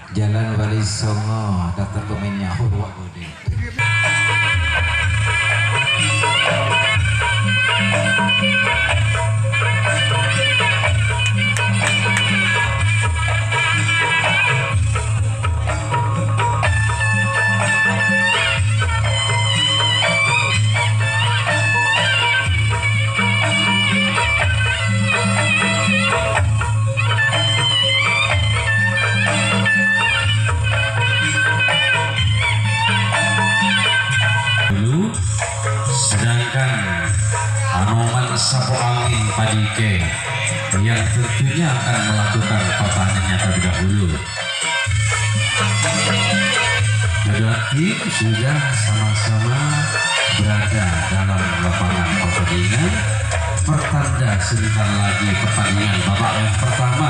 Jalan Wali Songo, daftar pemainnya Hurwa Gode. Sapu angin Padike yang tentunya akan melakukan pertandingannya terlebih dahulu. Kedua tim sudah sama-sama berada dalam lapangan pertandingan. Pertanda sebentar lagi pertandingan babak yang pertama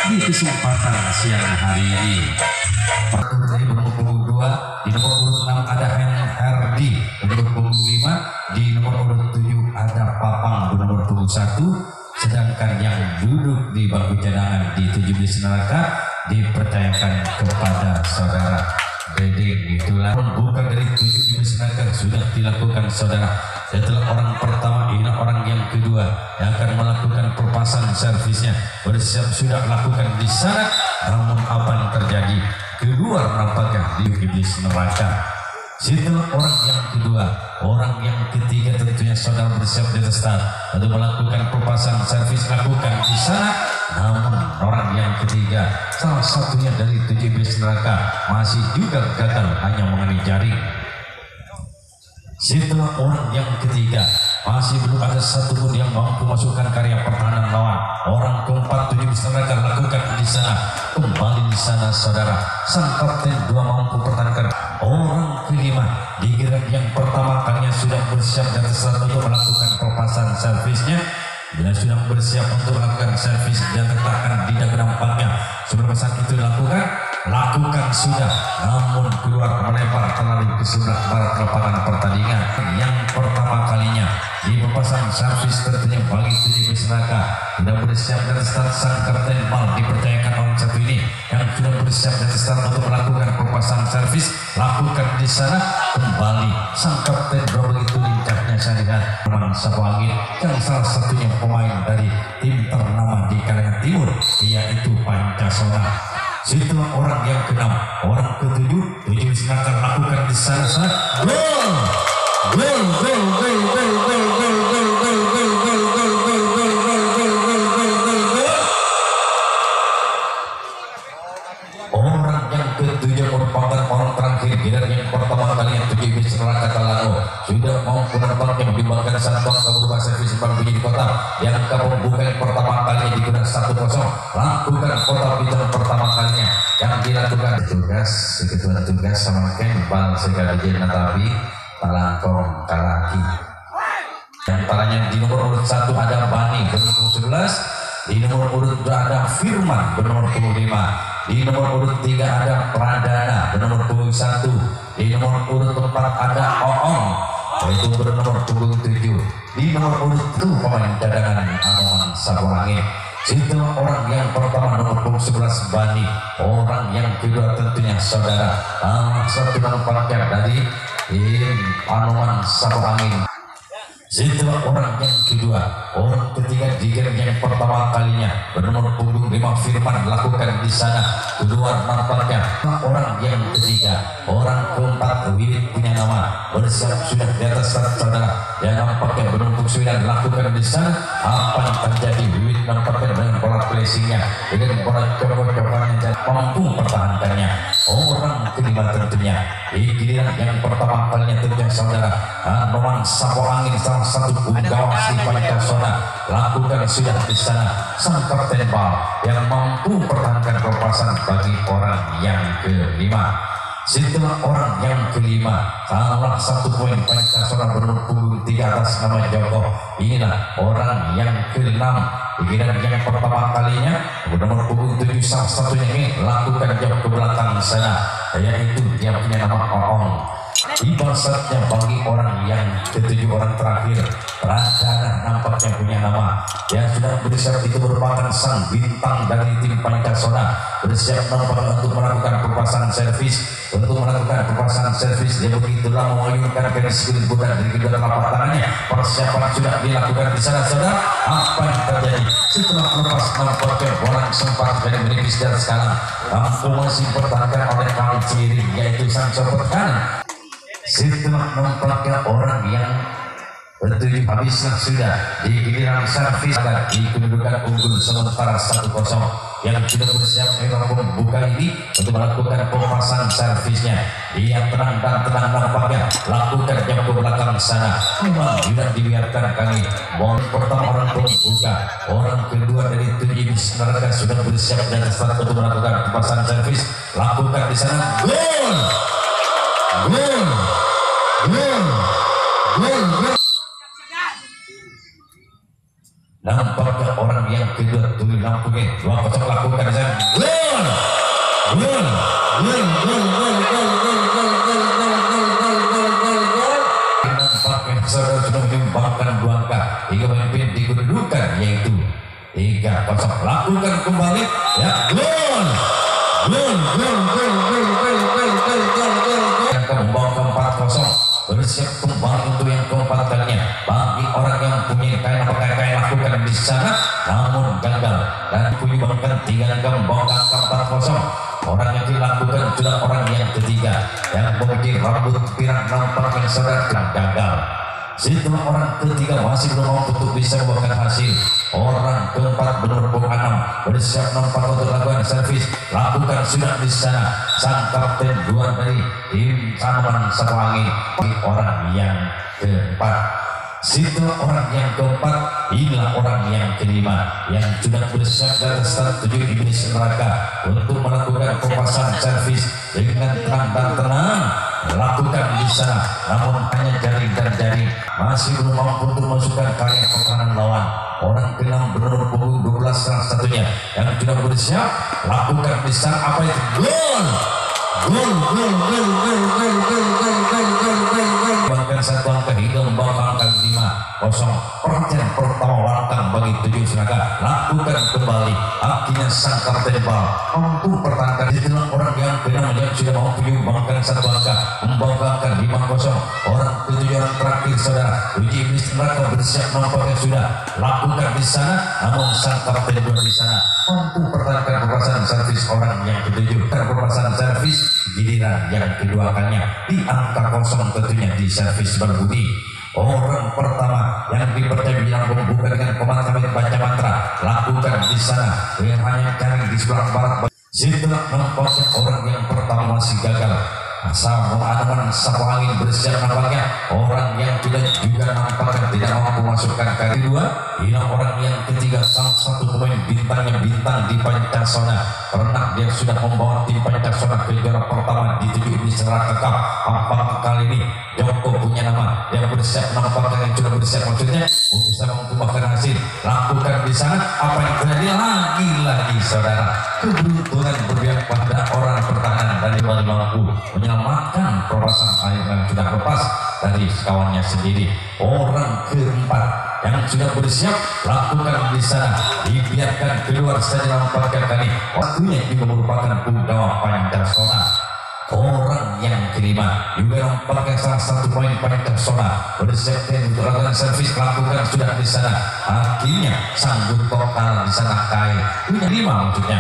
di kesempatan siang hari ini. Di nomor punggung 2, di nomor urut 6 ada Herdi, di nomor punggung 5, di nomor urut 7 ada Papang, di nomor punggung 1, sedangkan yang duduk di bangku cadangan di 17 neraka dipercayakan kepada saudara Beding. Itulah bukan dari 17 neraka sudah dilakukan saudara. Setelah orang pertama ini orang yang kedua yang akan melakukan perpasan servisnya bersiap sudah lakukan di sana, namun apa yang terjadi? Keluar nampaknya di iblis neraka. Setelah orang yang kedua, orang yang ketiga tentunya saudara bersiap di atas start untuk melakukan perpasan servis lakukan di sana, namun orang yang ketiga salah satunya dari 17 neraka masih juga gagal hanya mengenai jaring. Setelah orang yang ketiga masih belum ada satupun yang mampu masukkan karya pertahanan lawan. Orang keempat 17 neraka lakukan di sana, kembali di sana saudara. Sang kapten 2 mampu pertahankan. Orang kelima di gerak yang pertama kalinya sudah bersiap dan sesaat untuk melakukan perpasan servisnya. Bila sudah bersiap untuk melakukan servis dan letakkan di dagu nampaknya sebelum saat itu lakukan sudah, namun keluar melempar terlalu ke sebelah barat lapangan pertandingan. Yang pertama kalinya di perpasan servis tentunya bagi 17 neraka sudah bersiap dan start. Sang kapten Mal dipercayakan orang satu ini yang sudah bersiap dan start untuk melakukan perpasan servis lakukan di sana, kembali sang kapten begitu lincahnya saya lihat teman sapu angin yang salah satunya pemain dari tim ternama di kalangan timur yaitu Pancasona. Setelah orang yang keenam, orang ketujuh 17 neraka lakukan di sana gol. Orang yang ketujuh merupakan orang terakhir gelar yang pertama kali yang 17 neraka Talango sudah mampu nampaknya membanggakan Santong berupa servis bang bunyi di kota yang pembuka yang pertama kalinya digunakan 1-0 lakukan kota bintang pertama kalinya yang dilakukan tugas ketua tugas sama Kembal sekali tapi Talangkong Kalaki. Antaranya di nomor urut 1 ada Bani bernomor 11, di nomor urut 2 ada Firman bernomor 5, di nomor urut 3 ada Pradana bernomor 1, di nomor urut 4 ada Oong yaitu bernomor 7, di nomor urut 2 pemain cadangan Anoman Sapu Angin. Setelah orang yang pertama nomor 11 Bani, orang yang kedua tentunya saudara satu nampaknya dari tim Anoman Sapu Angin. Setelah orang yang kedua, orang ketiga di game yang pertama kalinya bernomor punggung 5 Firman lakukan di sana, keluar nampaknya orang yang ketiga, orang keempat Wiwit punya nama bersiap sudah di atas saudara yang nampaknya bernumpuk 9 lakukan di sana. Apa yang terjadi? Wiwit nampaknya dengan pola placingnya dengan pola coba-cobaan dan mampu pertahankannya. Orang kelima tentunya di giliran yang pertama kalinya tentunya saudara Anoman Sapu Angin salah satu penggawas di Pancasona lakukan sudah di sana sang kapten Bal yang mampu pertahankan perpasan bagi orang yang kelima. Setelah orang yang kelima salah satu poin Pancasona bernomor punggung 3 atas nama Joko. Inilah orang yang keenam di giliran yang pertama kalinya bernomor punggung 7 salah satunya ini lakukan jauh ke belakang sana yaitu dia punya nama Oong. Tiba saatnya bagi orang yang ketujuh orang terakhir Pradana nampak nampaknya punya nama yang sudah bersiap itu merupakan sang bintang dari tim Pancasona, bersiap nampaknya untuk melakukan perpasangan servis. Untuk melakukan perpasangan servis, dia begitu lama mengayunkan garis kulit budak dari kedua telapak tangannya. Persiapan sudah dilakukan di sana, saudara. Apa yang terjadi setelah melepas nampaknya bola sempat dari menipis dan sekarang mampu masih dipertahankan oleh kawan sendiri, yaitu sang sopir kanan. Setelah nampaknya orang yang bertujuh habislah sudah di giliran servis di kedudukan unggul sementara 1-0 yang sudah bersiap membuka ini untuk melakukan pemasangan servisnya. Dia tenang dan tenang nampaknya lakukan jam ke belakang sana. Memang tidak dibiarkan kami. Bola pertama orang pembuka, orang kedua dari tujuh bis mereka sudah bersiap dan start untuk melakukan pemasangan servis. Lakukan di sana. Gol! Gol! Gol! Gol! Gol! Nampaknya orang yang kedua tuli lampunya 2-0 lakukan di sana. Gol! Gol! Gol! Gol! Gol! Gol! Gol! Gol! Gol! Gol! Gol! Gol! Gol! Gol! Gol! Nampaknya saudara sudah menyumbangkan 2 angka hingga memimpin di kedudukan yaitu 3-0. Lakukan kembali ya. Gol! Gol! Gol! Gol! Gol! Gol! Gol! Gol! Gol! Gol! Yang membawa ke 4-0. Bersiap kembali untuk yang keempat kalinya bagi orang yang punya kain lakukan di sana, namun gagal dan menyumbangkan 3 angka membawa angka 4-0. Orang yang dilakukan sudah orang yang ketiga yang memiliki rambut pirang nampaknya saudara gagal. Setelah orang ketiga masih belum untuk bisa membawakan hasil, orang keempat bernombor 6 bersiap nampak untuk lakukan servis. Lakukan sudah di sana sang kapten 2 dari tim Tanaman Sawangi. Orang yang keempat. Setelah orang yang keempat, inilah orang yang kelima yang sudah bersiap dari start 7 iblis neraka untuk melakukan pemasangan servis dengan tenang dan tenang. Lakukan di sana, namun hanya jaring dan jaring masih belum mampu untuk masukkan karya pertahanan lawan. Orang ke-6 bernomor punggung 12 salah satunya yang sudah bersiap. Lakukan di sana apa itu? Gol! Gol! Gol! Gol! Gol! Gol! Gol! Gol! Gol! Gol! Gol! Gol! Bahkan 1 angka hingga membawa angka 5-0. Perhatian pertama langkah bagi 7 Senaga. Lakukan kembali. Akhirnya sang kapten bal mampu pertahankan setelah orang yang ke-6 yang sudah mampu menyumbangkan 1 angka membawa angka 5-0. Orang ke-7 orang terakhir saudara uji iblis neraka bersiap nampaknya sudah lakukan di sana, namun sang kapten 2 di sana mampu pertahankan perpasangan servis orang yang ke-7 dan perpasangan servis giliran yang kedua kalinya di angka 0 tentunya di servis berbudi. Orang pertama yang dipercaya bilang membuka dengan pemakaman baca mantra lakukan di sana dengan hanya cari di sebelah barat. Setelah nampaknya orang yang pertama masih gagal, asal Tanaman Sawangi bersiap nampaknya orang yang tidak juga nampaknya tidak mampu masukkan kali 2. Ini orang yang ketiga salah satu pemain bintangnya bintang di Pancasona. Pernah dia sudah membawa tim Pancasona ke juara pertama di 7 ini secara kekal. Apakah kali ini Joko punya nama yang bersiap nampaknya yang sudah bersiap maksudnya untuk bisa membuahkan hasil. Lakukan di sana apa yang terjadi lagi saudara. Keberuntungan berpihak pada orang pertahanan dari Bali mampu menyelamatkan perpasangan air yang sudah lepas dari kawannya sendiri. Orang keempat yang sudah bersiap lakukan di sana dibiarkan keluar saja nampaknya kali waktunya juga merupakan punggawa Pancasona. Orang yang kelima juga nampaknya salah satu poin Pancasona bersiap untuk lakukan servis lakukan sudah di sana. Akhirnya sanggup total di sana kain punya 5 maksudnya.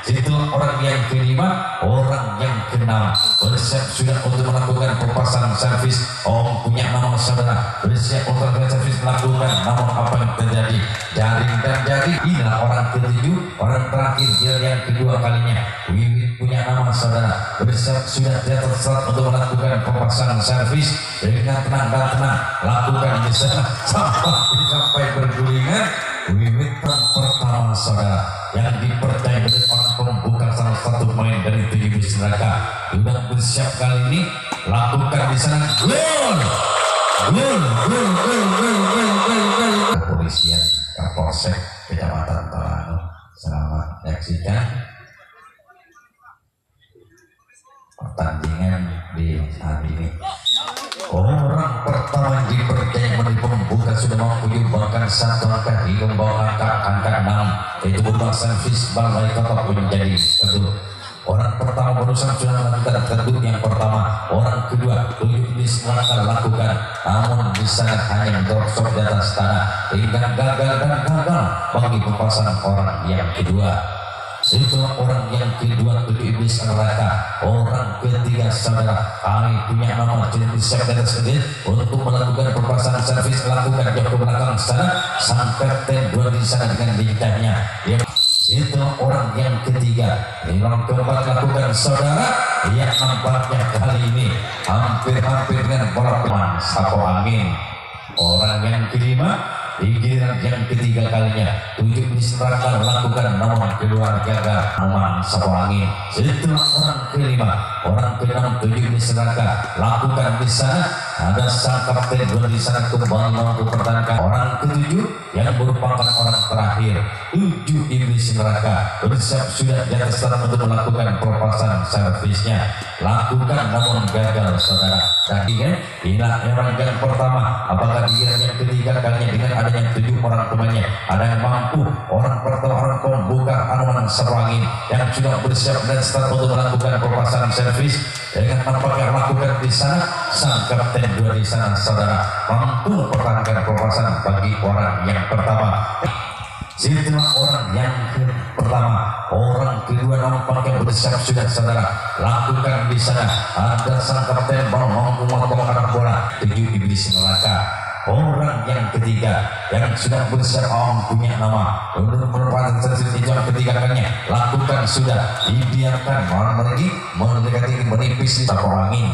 Itu orang yang kelima, orang yang keenam bersiap sudah untuk melakukan perpasangan servis. Punya nama saudara bersiap untuk melakukan servis melakukan, namun apa yang terjadi? Jaring dan jaring. Inilah orang ke-7, orang terakhir yang kedua kalinya. Wiwit punya nama saudara bersiap sudah di atas start untuk melakukan pemasangan servis dengan tenang dan tenang. Lakukan di sana sampai bergulingan. Wiwit pertama saudara yang dipercaya oleh orang pembuka salah satu pemain dari 7 bis neraka sudah bersiap kali ini. Lakukan di sana. Gol! Gol! Gol! Gol! Gol! Gol! Gol! Gol! Kepolisian Kapolsek Kecamatan Talano selamat menyaksikan pertandingan di hari ini. Orang pertama dipercaya menjadi pembuka sudah mampu menyumbangkan satu angka hingga membawa angka 6, yaitu berupa servis bal dari kotak menjadi kedua. Orang pertama berusaha sudah melakukan kedua yang pertama, orang kedua tujuh iblis neraka lakukan, namun di sana hanya mendorong di atas tanah hingga gagal bagi pepasan orang yang kedua. Setelah orang yang kedua tujuh iblis neraka, orang ketiga saudara kami punya nama jenis siap dan sedih untuk melakukan perpasangan servis lakukan jauh ke belakang sana sang kapten dua di sana dengan lincahnya. Setelah orang yang ketiga orang keempat lakukan saudara yang nampaknya kali ini hampir dengan bola teman sapu angin. Orang yang kelima di giliran yang ketiga kalinya tujuh iblis neraka melakukan namun keluar gagal namun sapu angin. Setelah orang kelima orang keenam tujuh iblis neraka lakukan di sana ada sang kapten dua di sana kembali mampu pertahankan. Orang ketujuh yang merupakan orang terakhir tujuh iblis neraka bersiap sudah di atas tanah untuk melakukan pelepasan servisnya lakukan namun gagal saudara. Tadi inilah orang yang pertama, apakah di yang ketiga kalinya dengan adanya tujuh orang temannya ada yang mampu orang pertama orang pembuka anuman serangin yang sudah bersiap dan start untuk melakukan pelepasan servis dengan nampaknya melakukan di sana sang kapten dua di sana saudara mampu mempertahankan pelepasan bagi orang yang pertama. Setelah orang yang pertama, orang kedua nampaknya bersiap sudah saudara lakukan di sana ada sang kapten mampu memotong bola tujuh iblis neraka. Orang yang ketiga yang sudah bersiap punya nama untuk merupakan servis yang ketiga kalinya lakukan sudah dibiarkan orang lagi mendekati menipis di sapu angin.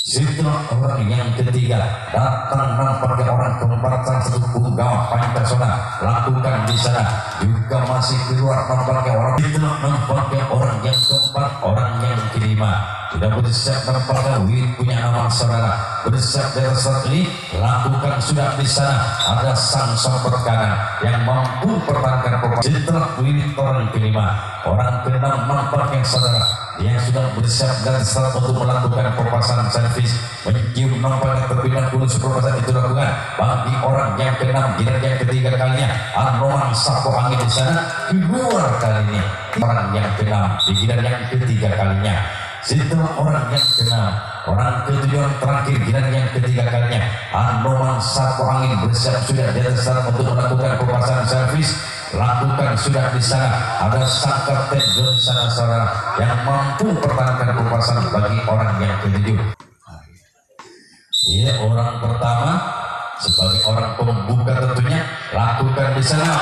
Setelah orang yang ketiga datang nampaknya orang keempat sang satu punggawa Pancasona lakukan di sana juga masih keluar nampaknya orang. Setelah nampaknya orang yang keempat orang yang kelima sudah bersiap nampaknya Wid punya nama saudara bersiap dari saat ini lakukan sudah di sana ada sang sopir kanan yang mampu pertahankan pemain. Setelah Wid orang kelima orang keenam nampaknya saudara yang sudah bersiap dan start untuk melakukan pelepasan servis mencium nampaknya terpindah kulus pelepasan itu lakukan bagi orang yang keenam giliran yang ketiga kalinya anoman sapu angin di sana keluar kali ini orang yang keenam di giliran yang ketiga kalinya. Setelah orang yang keenam orang ketujuh terakhir giliran yang ketiga kalinya anoman sapu angin bersiap sudah di atas sana untuk melakukan pelepasan servis lakukan sudah di sana ada sang kapten di sana saudara yang mampu pertahankan pelepasan bagi orang yang ketujuh. Ia orang pertama sebagai orang pembuka tentunya lakukan di sana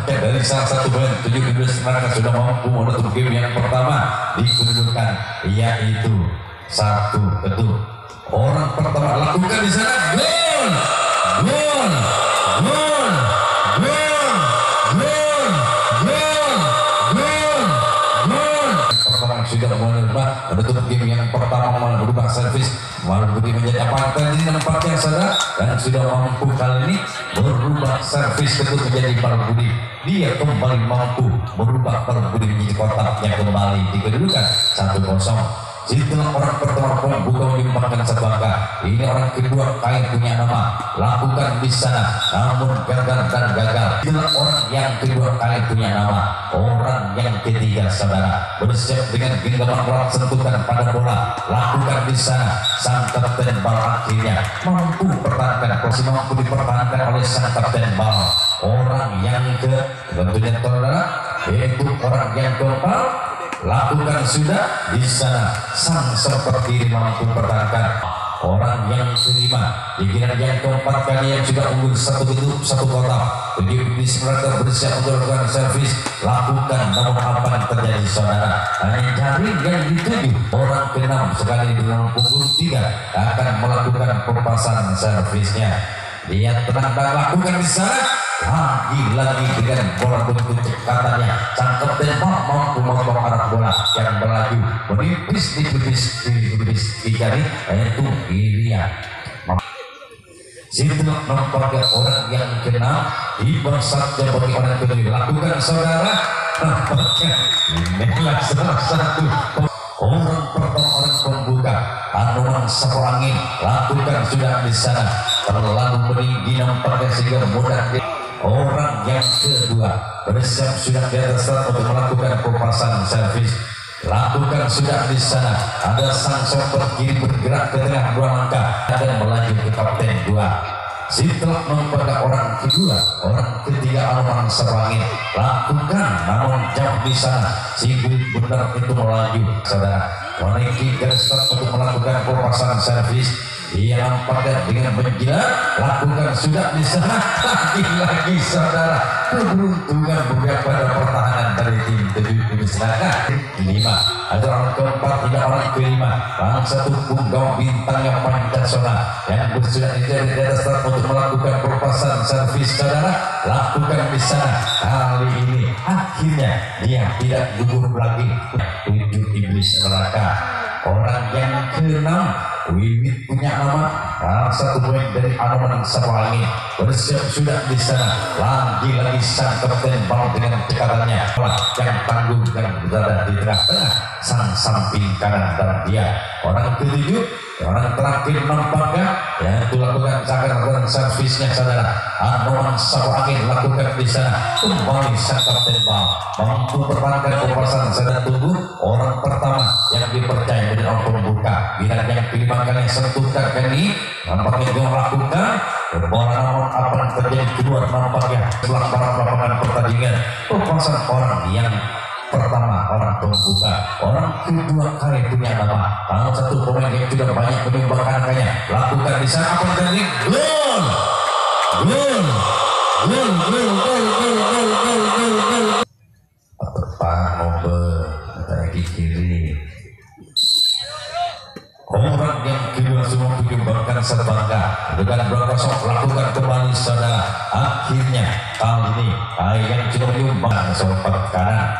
dari salah satu band tujuh iblis neraka sudah mampu menutup game yang pertama dikedudukan yaitu satu kedua. Orang pertama lakukan di sana pertama sudah menerima menutup game yang pertama malah berubah servis malah berubah menjadi apa tadi nampaknya saudara dan sudah mampu kali ini berubah servis kedua menjadi Balbudi. Dia kembali mampu merubah Balbudi menjadi kotaknya kembali dikedudukan 1-0. Setelah orang pertama pembuka menyumbangkan satu angka, ini orang kedua kain punya nama lakukan di sana namun gagal. Setelah orang yang kedua kain punya nama orang yang ketiga saudara bersiap dengan genggaman berat sentuhan pada bola lakukan di sana sang kapten bal akhirnya mampu pertahankan posisi mampu dipertahankan oleh sang kapten bal. Orang yang tentunya saudara yaitu orang yang keempat lakukan sudah di sana sang seperti mampu pertahankan. Orang yang kelima di giliran yang keempat kali yang sudah unggul satu gedung satu kotak tujuh iblis neraka bersiap untuk melakukan servis lakukan namun apa yang terjadi saudara hanya jaring yang dituju orang keenam sekali dengan punggung 3 akan melakukan pelepasan servisnya. Dia tenang dan lakukan di sana lagi dengan bola bentuk cekatannya sang kapten mampu memotong arah bola yang melaju menipis di jari yaitu Ilya. Setelah nampaknya orang yang keenam tiba saatnya bagi orang kedua lakukan saudara. Nampaknya inilah salah satu orang pertama orang pembuka Anoman Sapu Angin lakukan sudah di sana terlalu meninggi nampaknya sehingga mudah orang yang kedua bersiap sudah di atas untuk melakukan pelepasan servis lakukan sudah di sana ada sang sopir kiri bergerak ke tengah 2 langkah dan melaju ke kapten 2. Setelah nampaknya orang kedua orang ketiga Anoman Sapu Angin lakukan namun jauh di sana si benar itu melaju saudara menaiki garis start untuk melakukan pelepasan servis. Ia nampaknya dengan menjilat lakukan sudah di sana lagi saudara keberuntungan bukan pada pertahanan dari tim 7 sedangkan 5 ada orang keempat tidak orang kelima satu punggawa bintang yang Pancasona yang bersudah di atas start untuk melakukan pelepasan servis saudara lakukan di sana kali ini akhirnya dia tidak gugur lagi 7 iblis neraka. Orang yang keenam Wiwit punya nama salah satu poin dari Anoman Sapu Angin bersiap sudah di sana lagi sang kapten bal dengan cekatannya yang tangguh dan berada di tengah-tengah sang samping kanan dan dia orang ketujuh orang terakhir nampaknya yang itu lakukan cakaran servisnya saudara Anoman Sapu Angin lakukan di sana kembali sang kapten bal mampu pertahankan pelepasan saudara tunggu orang pertama yang dipercaya menjadi orang pembuka bila yang kelima kali sentuhkan kali nampaknya dia melakukan bola namun apa yang terjadi keluar nampaknya setelah para lapangan pertandingan pelepasan orang yang pertama orang pembuka orang kedua kali punya nama salah satu pemain yang sudah banyak menyumbangkan kayaknya lakukan di sana apa yang terjadi gol tepat nomor di kiri orang yang kedua semua menyumbangkan sebangga dengan 2-0 lakukan kembali saudara akhirnya kali ini yang sudah menyumbang sempat kanan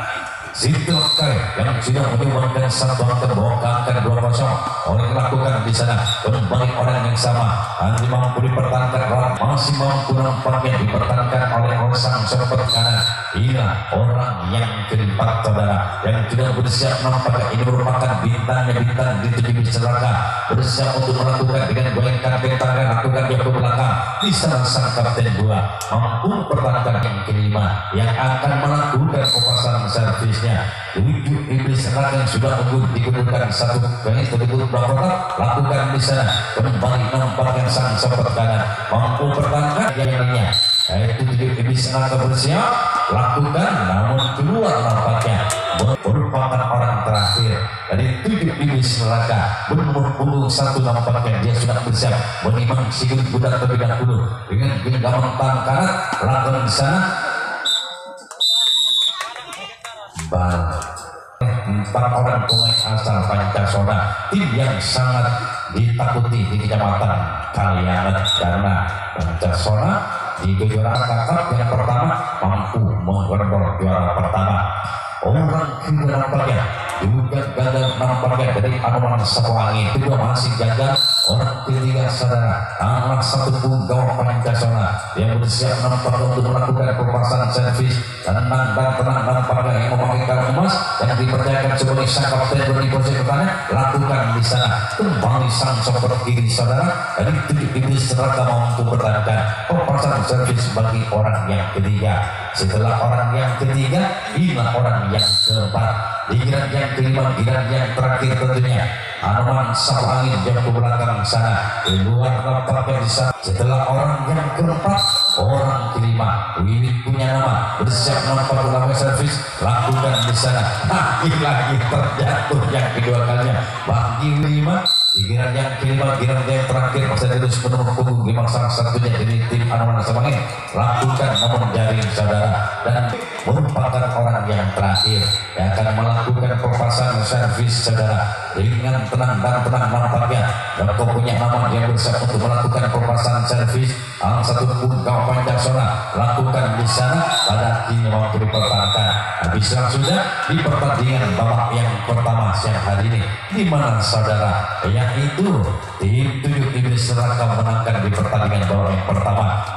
Sintokai yang sudah menyumbangkan satu angka bawa ke angka 2-0 oleh lakukan di sana kembali orang yang sama hanya mampu dipertahankan masih mampu nampaknya dipertahankan oleh sang sopir kanan inilah orang yang keempat saudara yang sudah bersiap nampaknya ini merupakan bintang di 7 neraka bersiap untuk melakukan dengan goyangkan bintangnya lakukan dia ke belakang di sana sang kapten 2 mampu pertahankan yang kelima yang akan melakukan pelepasan servisnya 7 iblis neraka yang sudah unggul digunakan satu kali terikut berapa lakukan di sana kembali nampaknya sang sopir kanan mampu pertahankan yang lainnya yaitu 7 iblis neraka bersiap lakukan namun keluar nampaknya merupakan orang terakhir dari 7 iblis neraka bernomor punggung 1 nampaknya dia sudah bersiap menimang sikut budak terlebih dahulu dengan genggaman tangan kanan lakukan di sana bal 4 orang pemain asal Pancasona tim yang sangat ditakuti di kecamatan Kalianget karena Pancasona di kejuaraan kakap yang pertama mampu menggondol juara pertama orang kedua nampaknya juga gagal nampaknya dari Anoman Sapu Angin kedua masih gagal orang ketiga saudara anak satu punggawa Pancasona yang bersiap nampaknya untuk melakukan pelepasan servis tenang dan tenang nampaknya yang memakai kartu emas yang dipercayakan sebagai sang kapten di posisi pertahanan lakukan di sana kembali sang sopir kiri saudara dari 7 iblis neraka mampu bertahankan pelepasan servis bagi orang yang ketiga setelah orang yang ketiga inilah orang yang keempat di giliran yang kelima giliran yang terakhir tentunya Anoman Sapu Angin jauh ke belakang sana keluar nampaknya di sana setelah orang yang keempat orang kelima Wiwit punya nama bersiap nampak lakukan servis lakukan di sana lagi terjatuh yang kedua kalinya bagi 5 di giliran yang kelima giliran yang terakhir masih terus penuh punggung 5 salah satunya dari tim Anoman Sapu Angin lakukan namun jaring saudara dan merupakan orang yang terakhir yang akan melakukan pelepasan servis saudara dengan tenang dan tenang nampaknya dan kau punya nama yang bersiap untuk melakukan pelepasan servis satu punggawa Pancasona lakukan di sana pada kini waktu dipertahankan habis sudah di pertandingan babak yang pertama siang hari ini di mana saudara yang itu tim 7 IB Seraka menangkan di pertandingan babak yang pertama